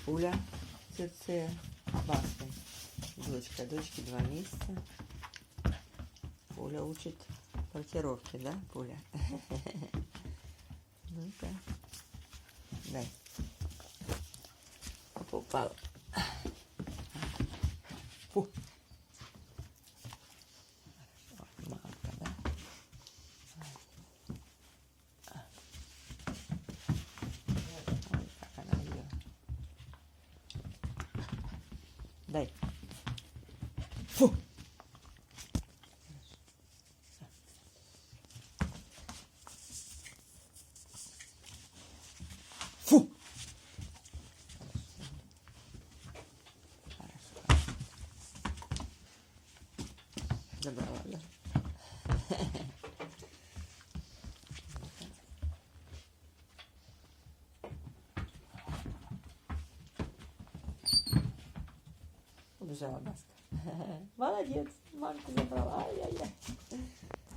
Уля, це Баскин. Дочке 2 месяца. Пуля учит паркировки, да, Пуля? Ну-ка. Дай. Упал. Фу. Мамка, да? Ой, как она ее. Дай. Фу. Фу. Хорошо. Забрала, да? Убежала Баска. Молодец, мамку забрала. Ай-яй-яй.